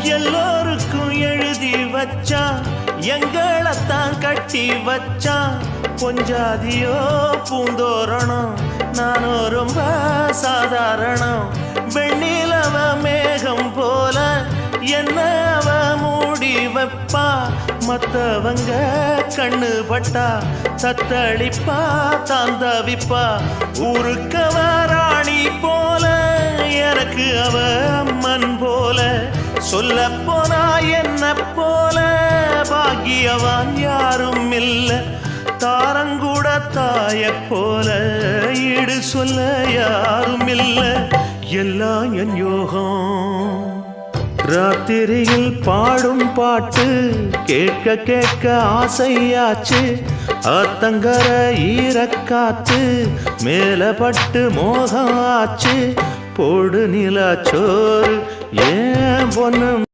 எல்லோருக்கும் எழுதி வச்சான், எங்களைத்தான் கட்டி வச்சான். பொஞ்சாதியோ பூந்தோரணம், நானோ ரொம்ப சாதாரணம். வெண்ணிலவ மேகம் போல என்ன அவ மூடி வைப்பா. மத்தவங்க கண்ணு பட்டா தத்தளிப்பா தாந்தவிப்பா. ஊருக்கவ ராணி போல, எனக்கு அவ அம்மன் போல. சொல்ல போனா என்ன போல பாக்கியவான் யாரும் இல்ல. தாரங்கூட தாய போல ஈடு சொல்ல யாரும் இல்ல. எல்லாம் என் யோகம். ராத்திரியில் பாடும் பாட்டு கேட்க கேட்க ஆசையாச்சு. ஆத்தங்கர ஈரக்காத்து மேல பட்டு மோகம் ஆச்சு. போடு நிலா சோறு ஏன் பொண்ணு